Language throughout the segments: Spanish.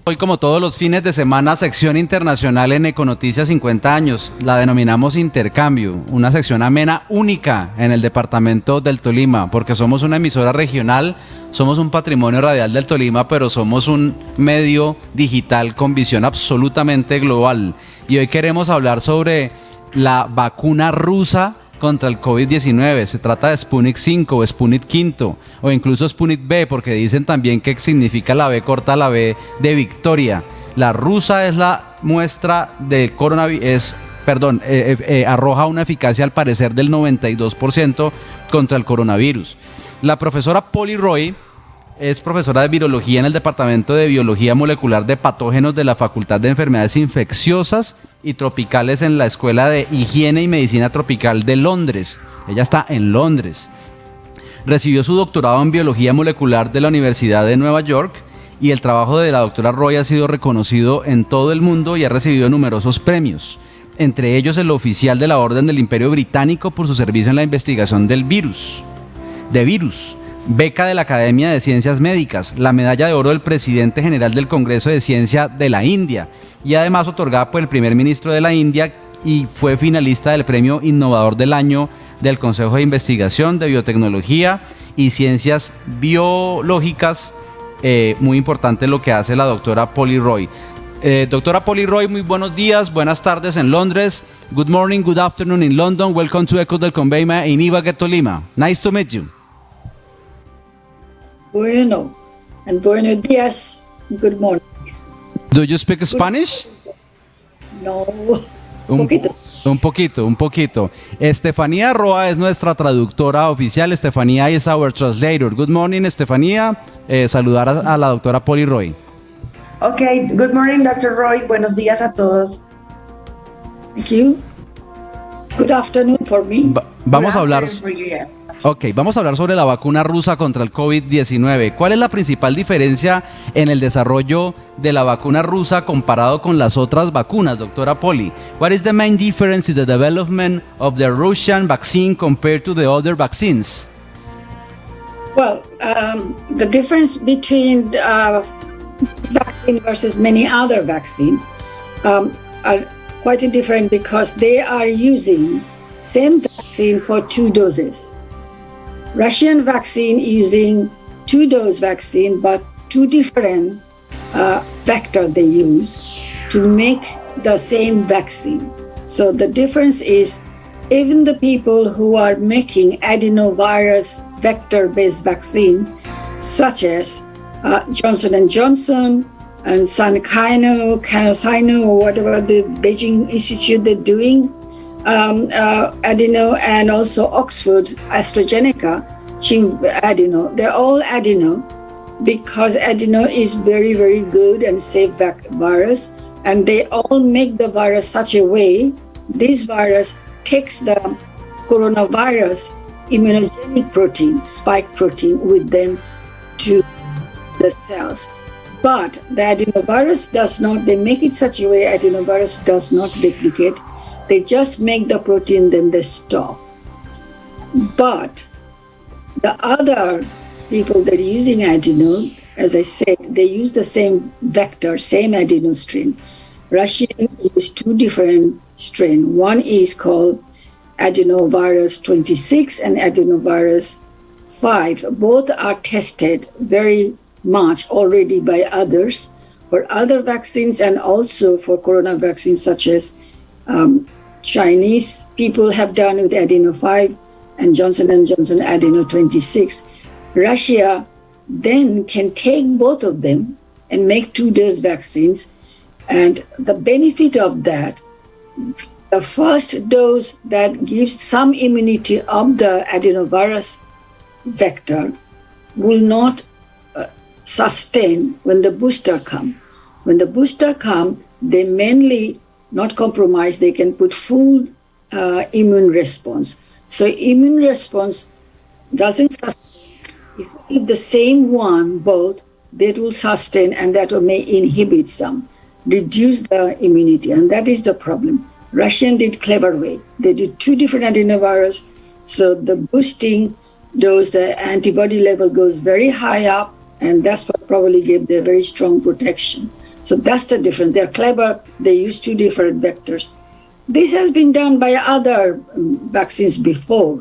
Hoy, como todos los fines de semana, sección internacional en Econoticias 50 años. La denominamos Intercambio, una sección amena única en el departamento del Tolima, porque somos una emisora regional, somos un patrimonio radial del Tolima, pero somos un medio digital con visión absolutamente global. Y hoy queremos hablar sobre la vacuna rusa contra el COVID-19. Se trata de Sputnik V o Sputnik V o incluso Sputnik V, porque dicen también que significa la B corta, la B de victoria. La rusa es la muestra de coronavirus, arroja una eficacia al parecer del 92% contra el coronavirus. La profesora Polly Roy es profesora de virología en el Departamento de Biología Molecular de Patógenos de la Facultad de Enfermedades Infecciosas y Tropicales en la Escuela de Higiene y Medicina Tropical de Londres. Ella está en Londres. Recibió su doctorado en Biología Molecular de la Universidad de Nueva York y el trabajo de la doctora Roy ha sido reconocido en todo el mundo y ha recibido numerosos premios, entre ellos el oficial de la Orden del Imperio Británico por su servicio en la investigación del virus. Beca de la Academia de Ciencias Médicas, la medalla de oro del presidente general del Congreso de Ciencia de la India y además otorgada por el primer ministro de la India, y fue finalista del premio Innovador del Año del Consejo de Investigación de Biotecnología y Ciencias Biológicas. Muy importante lo que hace la doctora Polly Roy. Doctora Polly Roy, muy buenos días, buenas tardes en Londres. Good morning, good afternoon in London. Welcome to Ecos del Conveima in Ibagué, Tolima. Nice to meet you. Bueno, and buenos días, good morning. Do you speak Spanish? No, un poquito. Estefanía Roa es nuestra traductora oficial. Estefanía is our translator. Good morning, Estefanía. Saludar a la doctora Polly Roy. Okay, good morning, Dr. Roy. Buenos días a todos. Thank you. Good afternoon for me. Vamos a hablar sobre la vacuna rusa contra el COVID-19. ¿Cuál es la principal diferencia en el desarrollo de la vacuna rusa comparado con las otras vacunas, doctora Polly? What is the main difference in the development of the Russian vaccine compared to the other vaccines? Well, the difference between vaccine versus many other vaccines are quite different because they are using same vaccine for 2 doses. Russian vaccine using 2-dose vaccine, but 2 different vector they use to make the same vaccine. So the difference is even the people who are making adenovirus vector-based vaccine, such as Johnson & Johnson and CanSino, or whatever the Beijing Institute they're doing, adeno, and also Oxford AstraZeneca adeno. They're all adeno because adeno is very, very good and safe virus, and they all make the virus such a way this virus takes the coronavirus immunogenic protein, spike protein, with them to the cells. But the adenovirus does not, they make it such a way adenovirus does not replicate. They just make the protein, then they stop. But the other people that are using adeno, as I said, they use the same vector, same adeno strain. Russian use 2 different strains. One is called adenovirus 26 and adenovirus 5. Both are tested very much already by others for other vaccines and also for corona vaccines, such as Chinese people have done with adeno 5 and Johnson & Johnson adeno 26. Russia then can take both of them and make 2-dose vaccines. And the benefit of that, the first dose that gives some immunity of the adenovirus vector will not sustain when the booster come. When the booster come, they mainly not compromise, they can put full immune response. So immune response doesn't sustain. If the same one, both, that will sustain and that may inhibit some, reduce the immunity, and that is the problem. Russian did clever way. They did 2 different adenovirus, so the boosting dose, the antibody level goes very high up, and that's what probably gave the very strong protection. So that's the difference. They're clever. They use two different vectors. This has been done by other vaccines before.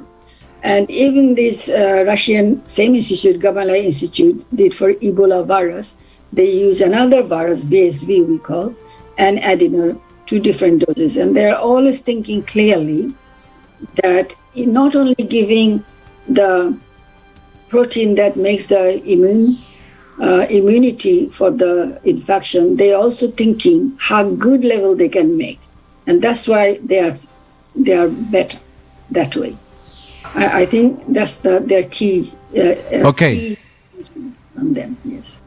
And even this Russian same institute, Gamaleya Institute, did for Ebola virus. They use another virus, VSV we call, and adeno, two different doses. And they're always thinking clearly that not only giving the protein that makes the immunity for the infection, they're also thinking how good level they can make. And that's why they are better that way. I think that's their key. Okay. Key on them, yes.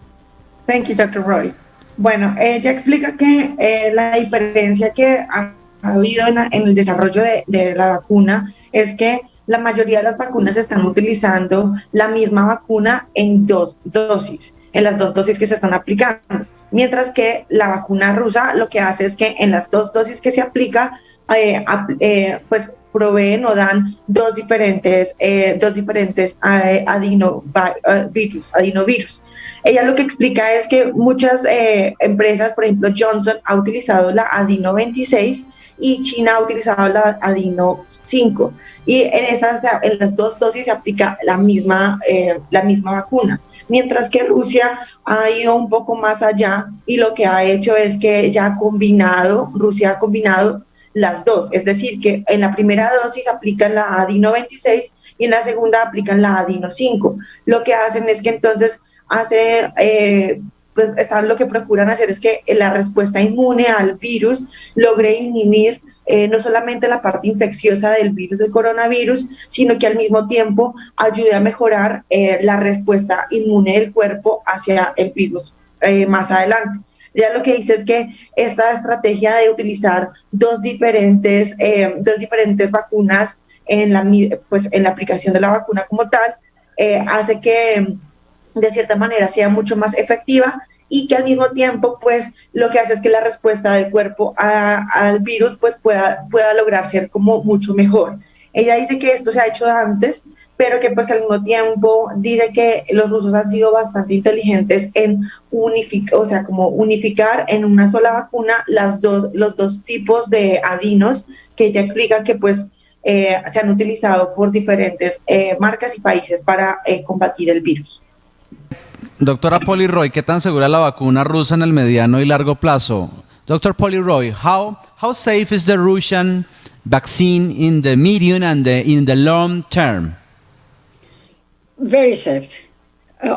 Thank you, Dr. Roy. Bueno, ella explica que la diferencia que ha habido en el desarrollo de la vacuna es que la mayoría de las vacunas están utilizando la misma vacuna en dos dosis, en las dos dosis que se están aplicando, mientras que la vacuna rusa lo que hace es que en las dos dosis que se aplica, pues proveen o dan dos diferentes adinovirus. Ella lo que explica es que muchas empresas, por ejemplo Johnson ha utilizado la adino 26 y China ha utilizado la adino 5, y en las dos dosis se aplica la misma vacuna, mientras que Rusia ha ido un poco más allá y lo que ha hecho es que Rusia ha combinado las dos, es decir, que en la primera dosis aplican la adino 26 y en la segunda aplican la adino 5. Lo que hacen es que entonces lo que procuran hacer es que la respuesta inmune al virus logre inhibir no solamente la parte infecciosa del virus del coronavirus, sino que al mismo tiempo ayude a mejorar la respuesta inmune del cuerpo hacia el virus más adelante. Ya lo que dice es que esta estrategia de utilizar dos diferentes vacunas en la aplicación de la vacuna como tal, hace que de cierta manera sea mucho más efectiva y que al mismo tiempo pues lo que hace es que la respuesta del cuerpo al virus pues pueda lograr ser como mucho mejor. Ella dice que esto se ha hecho antes, pero que pues que al mismo tiempo dice que los rusos han sido bastante inteligentes en unificar en una sola vacuna los dos tipos de adinos que ella explica que pues se han utilizado por diferentes marcas y países para combatir el virus. Doctora Poleroy, ¿qué tan segura es la vacuna rusa en el mediano y largo plazo? Dr. Poleroy, how safe is the Russian vaccine in the medium and in the long term? Very safe.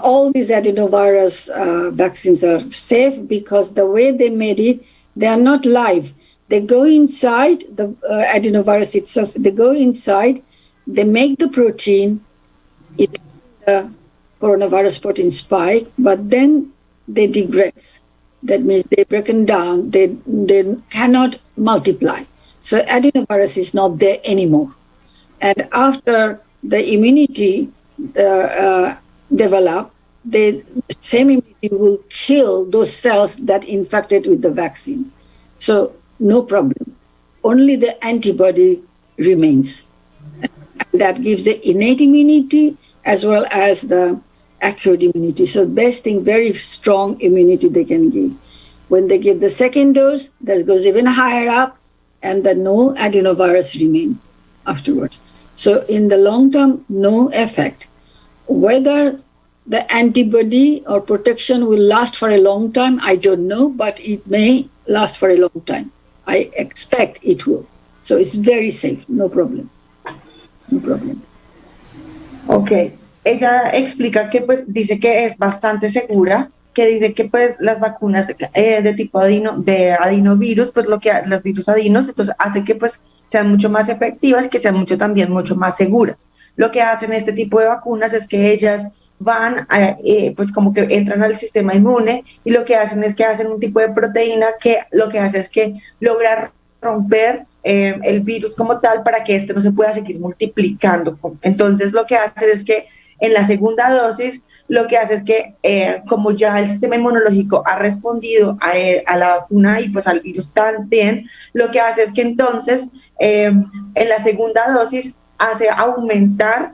All these adenovirus vaccines are safe because the way they made it, they are not live. They go inside the adenovirus itself. They go inside, they make the protein, the coronavirus protein spike, but then they degrade. That means they break down. They cannot multiply. So adenovirus is not there anymore. And after the immunity develop, the same immunity will kill those cells that infected with the vaccine. So no problem. Only the antibody remains. And that gives the innate immunity as well as the acute immunity. So best thing, very strong immunity they can give. When they give the second dose, that goes even higher up, and the no adenovirus remain afterwards. So in the long term, no effect. Whether the antibody or protection will last for a long time, I don't know, but it may last for a long time. I expect it will. So it's very safe, no problem. No problem. Okay. Ella explica que pues dice que es bastante segura, que dice que pues las vacunas de tipo adinovirus, pues los virus adinos, entonces hace que pues sean mucho más efectivas, que sean mucho más seguras. Lo que hacen este tipo de vacunas es que ellas van pues como que entran al sistema inmune y lo que hacen es que hacen un tipo de proteína que lo que hace es que lograr romper el virus como tal para que este no se pueda seguir multiplicando. Entonces lo que hace es que en la segunda dosis, lo que hace es que, como ya el sistema inmunológico ha respondido a la vacuna y pues al virus también, lo que hace es que entonces, en la segunda dosis, hace aumentar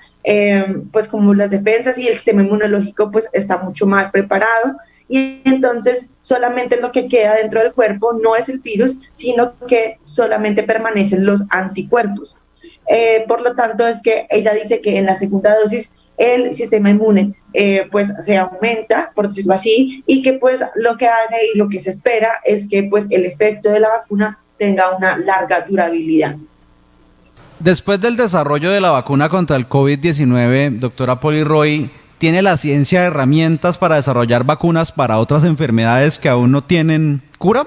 pues como las defensas y el sistema inmunológico pues está mucho más preparado y entonces solamente lo que queda dentro del cuerpo no es el virus, sino que solamente permanecen los anticuerpos. Por lo tanto, es que ella dice que en la segunda dosis el sistema inmune pues se aumenta, por decirlo así, y que pues lo que haga y lo que se espera es que pues el efecto de la vacuna tenga una larga durabilidad. Después del desarrollo de la vacuna contra el COVID-19, doctora Polly Roy, ¿tiene la ciencia herramientas para desarrollar vacunas para otras enfermedades que aún no tienen cura?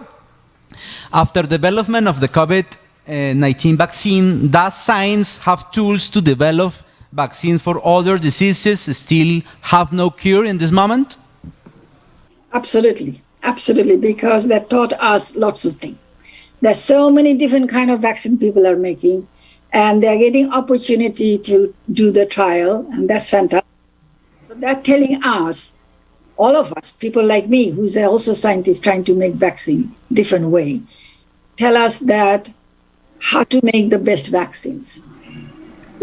After development of the COVID-19 vaccine, does science have tools to develop vaccines for other diseases still have no cure in this moment? Absolutely, absolutely, because that taught us lots of things. There's so many different kind of vaccine people are making, and they're getting opportunity to do the trial, and that's fantastic. So they're telling us, all of us, people like me, who's also scientists trying to make vaccine different way, tell us that how to make the best vaccines.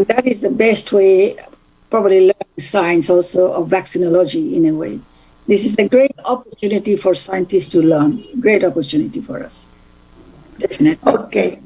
That is the best way, probably learning science also of vaccinology in a way. This is a great opportunity for scientists to learn, great opportunity for us. Definitely. Okay.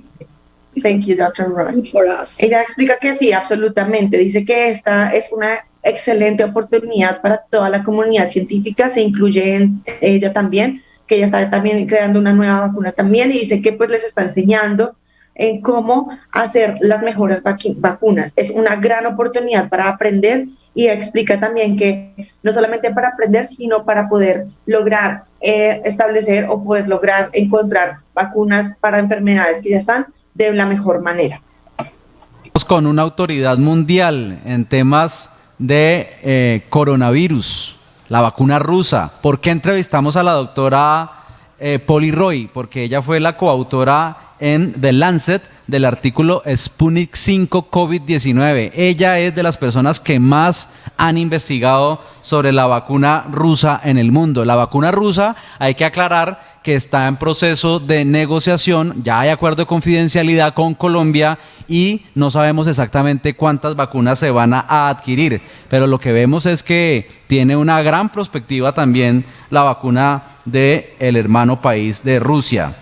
Thank you, Dr. Roy. For us. Ella explica que sí, absolutamente. Dice que esta es una excelente oportunidad para toda la comunidad científica, se incluye en ella también, que ella está también creando una nueva vacuna también, y dice que pues les está enseñando en cómo hacer las mejores vacunas. Es una gran oportunidad para aprender, y explica también que no solamente para aprender, sino para poder lograr establecer o poder lograr encontrar vacunas para enfermedades que ya están de la mejor manera. Con una autoridad mundial en temas de coronavirus, la vacuna rusa. ¿Por qué entrevistamos a la doctora Polly Roy? Porque ella fue la coautora en The Lancet del artículo Sputnik V COVID-19. Ella es de las personas que más han investigado sobre la vacuna rusa en el mundo. La vacuna rusa, hay que aclarar que está en proceso de negociación, ya hay acuerdo de confidencialidad con Colombia y no sabemos exactamente cuántas vacunas se van a adquirir, pero lo que vemos es que tiene una gran perspectiva también la vacuna del hermano país de Rusia.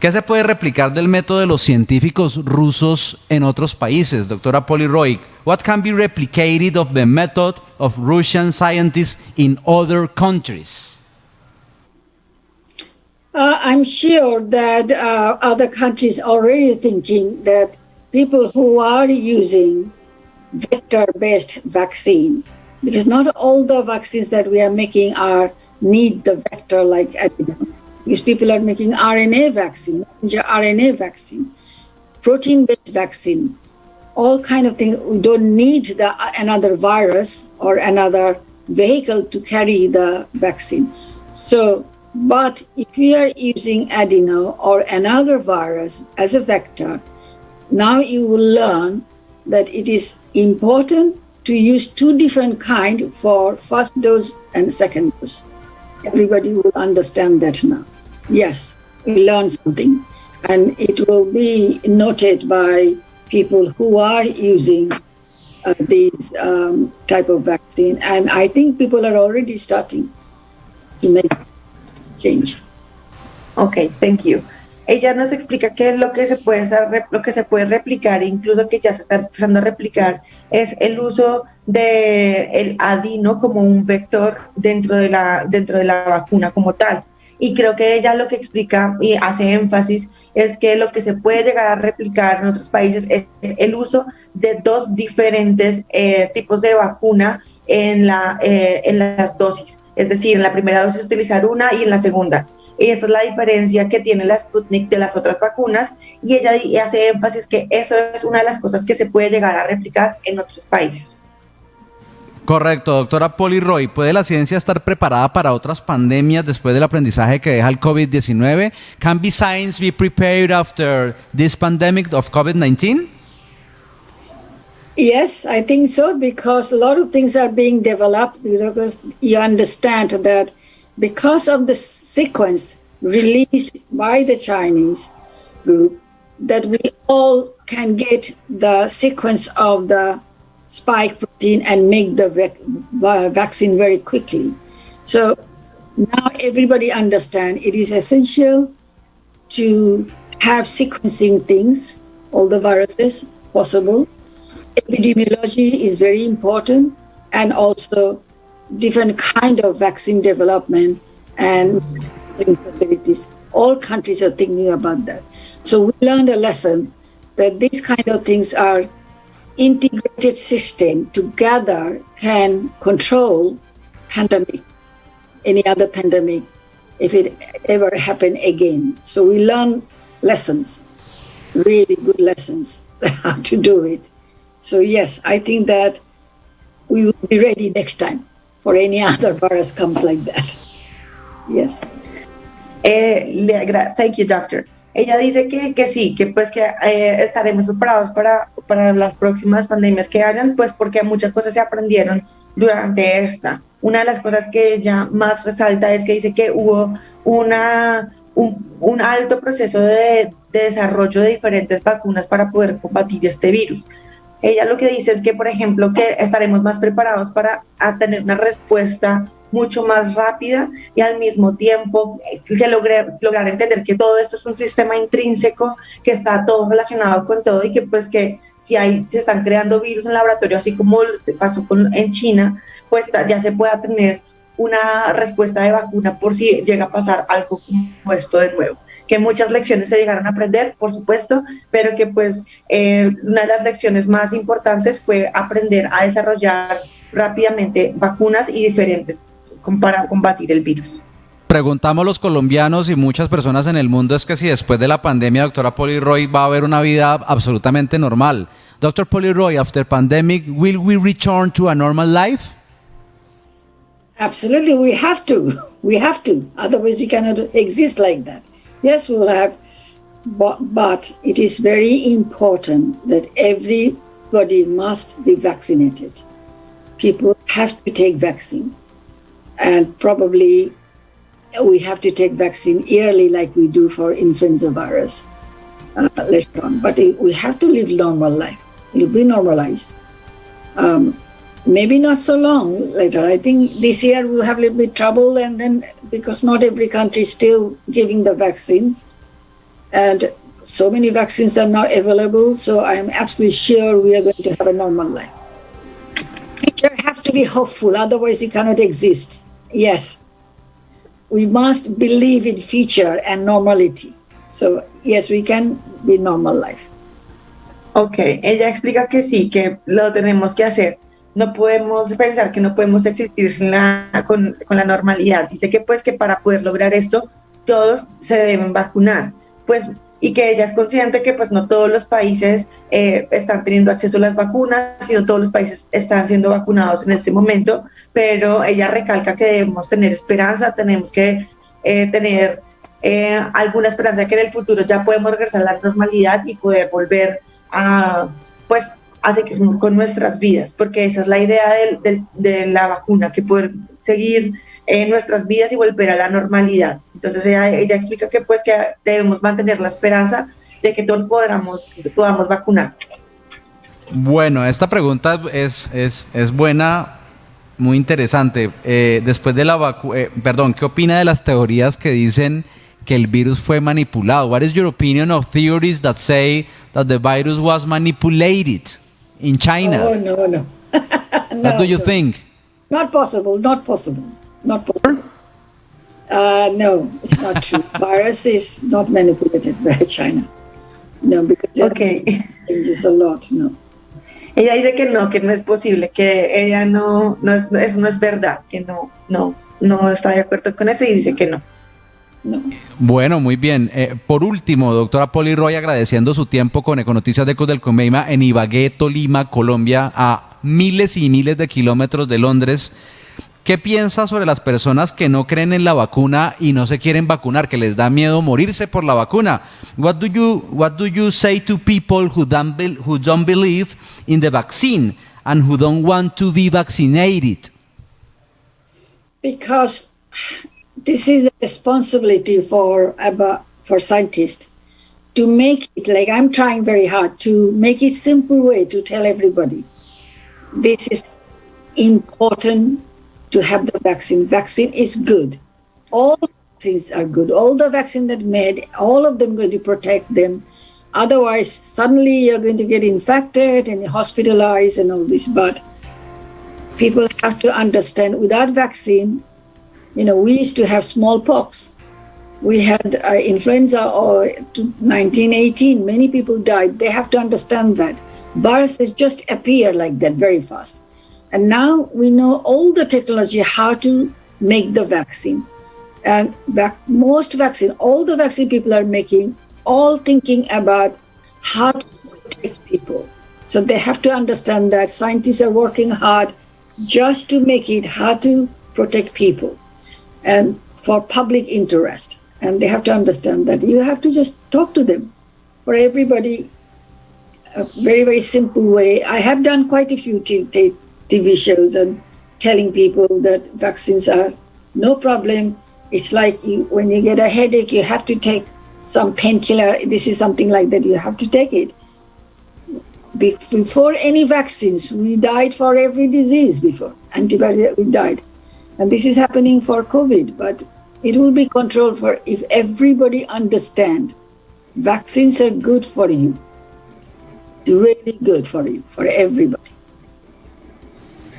¿Qué se puede replicar del método de los científicos rusos en otros países, doctora Polly Roy? What can be replicated of the method of Russian scientists in other countries? I'm sure that other countries are already thinking that people who are using vector-based vaccine, because not all the vaccines that we are making need the vector like adeno. Because people are making RNA vaccine, messenger RNA vaccine, protein-based vaccine, all kind of things. We don't need another virus or another vehicle to carry the vaccine. So, but if we are using adeno or another virus as a vector, now you will learn that it is important to use two different kinds for first dose and second dose. Everybody will understand that now. Yes, we learned something, and it will be noted by people who are using these type of vaccine. And I think people are already starting to make change. Okay, thank you. Ella nos explica que lo que se puede replicar, incluso que ya se está empezando a replicar, es el uso de el adeno como un vector dentro de la vacuna como tal. Y creo que ella lo que explica y hace énfasis es que lo que se puede llegar a replicar en otros países es el uso de dos diferentes tipos de vacuna en las dosis. Es decir, en la primera dosis utilizar una y en la segunda. Y esta es la diferencia que tiene la Sputnik de las otras vacunas, y ella hace énfasis que eso es una de las cosas que se puede llegar a replicar en otros países. Correcto, doctora Polly Roy. ¿Puede la ciencia estar preparada para otras pandemias después del aprendizaje que deja el COVID-19? Can science be prepared after this pandemic of COVID-19? Yes, I think so, because a lot of things are being developed, because you understand that because of the sequence released by the Chinese group, that we all can get the sequence of the spike protein and make the vaccine very quickly. So Now everybody understand it is essential to have sequencing things, all the viruses possible. Epidemiology is very important, and also different kind of vaccine development and facilities. All countries are thinking about that. So we learned a lesson that these kind of things are integrated system together can control pandemic, any other pandemic, if it ever happen again. So we learn lessons, really good lessons, how to do it. So yes, I think that we will be ready next time for any other virus comes like that. Yes. Thank you, doctor. Ella dice que sí, que pues que estaremos preparados para las próximas pandemias que hayan, pues porque muchas cosas se aprendieron durante esta. Una de las cosas que ella más resalta es que dice que hubo un alto proceso de desarrollo de diferentes vacunas para poder combatir este virus. Ella lo que dice es que, por ejemplo, que estaremos más preparados para tener una respuesta mucho más rápida y al mismo tiempo que lograr entender que todo esto es un sistema intrínseco, que está todo relacionado con todo y que pues que si se están creando virus en laboratorio, así como se pasó en China, pues ya se pueda tener una respuesta de vacuna por si llega a pasar algo como esto de nuevo. Que muchas lecciones se llegaron a aprender, por supuesto, pero que pues una de las lecciones más importantes fue aprender a desarrollar rápidamente vacunas y diferentes para combatir el virus. Preguntamos los colombianos y muchas personas en el mundo es que si después de la pandemia, doctora Poleroy, va a haber una vida absolutamente normal. Dr. Poleroy, after pandemic, will we return to a normal life? Absolutely, we have to. We have to. Otherwise, we cannot exist like that. Yes, we'll have, but it is very important that everybody must be vaccinated. People have to take vaccine. And probably we have to take vaccine yearly like we do for influenza virus later on. But we have to live normal life. It will be normalized. Maybe not so long later. I think this year we'll have a little bit trouble, and then because not every country is still giving the vaccines, and so many vaccines are not available. So I am absolutely sure we are going to have a normal life. Future have to be hopeful, otherwise it cannot exist. Yes, we must believe in future and normality. So yes, we can be normal life. Okay, ella explica que sí, que lo tenemos que hacer. No podemos pensar que no podemos existir con la normalidad. Dice que pues que para poder lograr esto todos se deben vacunar, pues, y que ella es consciente que pues no todos los países están teniendo acceso a las vacunas, sino todos los países están siendo vacunados en este momento, pero ella recalca que debemos tener esperanza, tenemos que tener alguna esperanza que en el futuro ya podemos regresar a la normalidad y poder volver a pues hace que con nuestras vidas, porque esa es la idea de la vacuna, que poder seguir nuestras vidas y volver a la normalidad. Entonces ella explica que pues que debemos mantener la esperanza de que todos podamos vacunar. Bueno, esta pregunta es buena, muy interesante. Después de la vacuna, ¿qué opina de las teorías que dicen que el virus fue manipulado? What is your opinion of theories that say that the virus was manipulated in China? Oh, no. No, what do you think? Not possible. No, it's not true. Virus is not manipulated by China. No, because it changes a lot, no. Ella dice que no es posible, que ella eso no es verdad, que no está de acuerdo con eso y dice que no. No. Bueno, muy bien. Por último, doctora Poleroy, agradeciendo su tiempo con Econoticias de Ecos del Comeima en Ibagué, Tolima, Colombia, a miles y miles de kilómetros de Londres. ¿Qué piensa sobre las personas que no creen en la vacuna y no se quieren vacunar, que les da miedo morirse por la vacuna? What do you say to people who don't believe in the vaccine and who don't want to be vaccinated? Because this is the responsibility for scientists to make it, like I'm trying very hard to make it simple way to tell everybody. This is important to have the vaccine. Vaccine is good. all vaccines are good. All the vaccine that made, all of them going to protect them. Otherwise, suddenly you're going to get infected and hospitalized and all this. But people have to understand, without vaccine, we used to have smallpox. We had influenza or 1918. Many people died. They have to understand that viruses just appear like that very fast. And now we know all the technology, how to make the vaccine. And most vaccine, all the vaccine people are making, all thinking about how to protect people. So they have to understand that scientists are working hard just to make it how to protect people and for public interest. And they have to understand that you have to just talk to them. For everybody, a very, very simple way. I have done quite a few TV shows and telling people that vaccines are no problem. It's like when you get a headache, you have to take some painkiller. This is something like that. You have to take it. Before any vaccines, we died for every disease before. Antibiotics, we died. And this is happening for COVID, but it will be controlled for if everybody understand vaccines are good for you. It's really good for you, for everybody.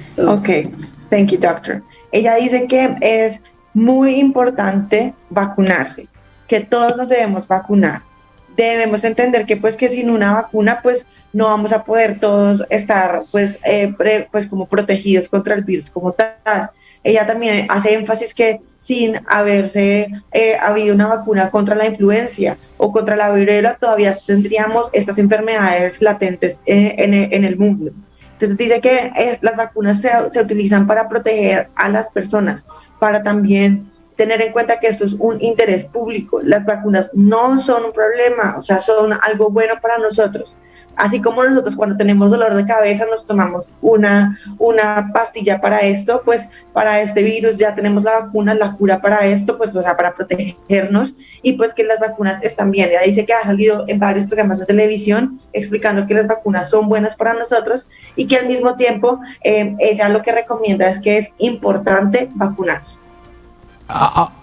So, Ok, thank you, doctor. Ella dice que es muy importante vacunarse, que todos nos debemos vacunar. Debemos entender que pues que sin una vacuna pues no vamos a poder todos estar pues como protegidos contra el virus como tal. Ella también hace énfasis que sin haberse habido una vacuna contra la influencia o contra la viruela todavía tendríamos estas enfermedades latentes en el mundo. Entonces dice que las vacunas se utilizan para proteger a las personas, para también tener en cuenta que esto es un interés público. Las vacunas no son un problema, o sea, son algo bueno para nosotros. Así como nosotros cuando tenemos dolor de cabeza nos tomamos una pastilla para esto, pues para este virus ya tenemos la vacuna, la cura para esto, pues o sea, para protegernos, y pues que las vacunas están bien. Ella dice que ha salido en varios programas de televisión explicando que las vacunas son buenas para nosotros y que al mismo tiempo ella lo que recomienda es que es importante vacunarse.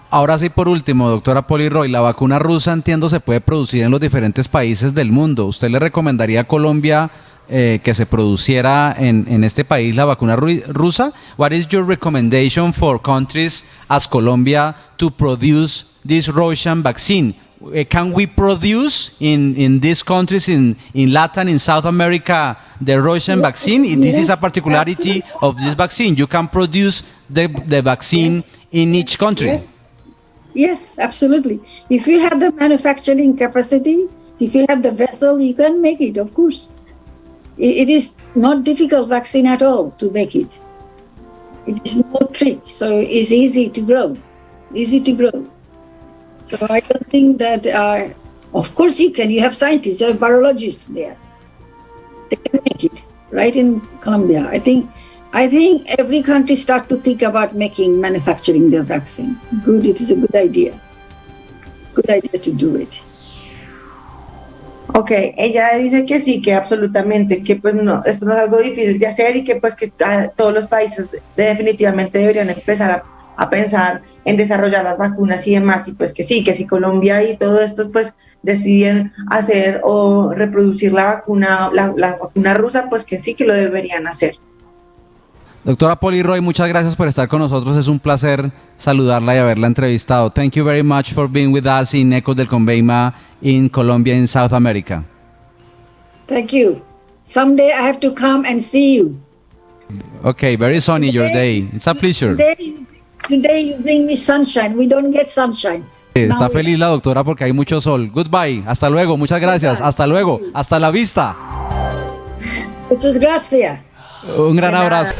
Ahora sí, por último, doctora Polly Roy, la vacuna rusa, entiendo, se puede producir en los diferentes países del mundo. ¿Usted le recomendaría a Colombia que se produciera en este país la vacuna rusa? What is your recommendation for countries as Colombia to produce this Russian vaccine? Can we produce in these countries in Latin, in South America, the Russian vaccine? This is a particularity of this vaccine. You can produce the vaccine in each country. Yes, absolutely. If you have the manufacturing capacity, if you have the vessel, you can make it, of course. It is not difficult vaccine at all to make it. It is no trick, so it's easy to grow. So I don't think that, of course you can. You have scientists, you have virologists there. They can make it, right in Colombia. I think every country start to think about manufacturing their vaccine. Good, it is a good idea. Good idea to do it. Ok, ella dice que sí, que absolutamente, que pues no, esto no es algo difícil de hacer y que pues que todos los países definitivamente deberían empezar a pensar en desarrollar las vacunas y demás, y pues que sí, que si Colombia y todo esto pues deciden hacer o reproducir la vacuna rusa, pues que sí que lo deberían hacer. Doctora Polly Roy, muchas gracias por estar con nosotros. Es un placer saludarla y haberla entrevistado. Thank you very much for being with us in Ecos del Conveima in Colombia, in South America. Thank you. Someday I have to come and see you. Okay, very sunny your day. It's a pleasure. Today you bring me sunshine. We don't get sunshine. Está feliz la doctora porque hay mucho sol. Goodbye. Hasta luego. Muchas gracias. Hasta luego. Hasta la vista. Muchas gracias. Un gran abrazo.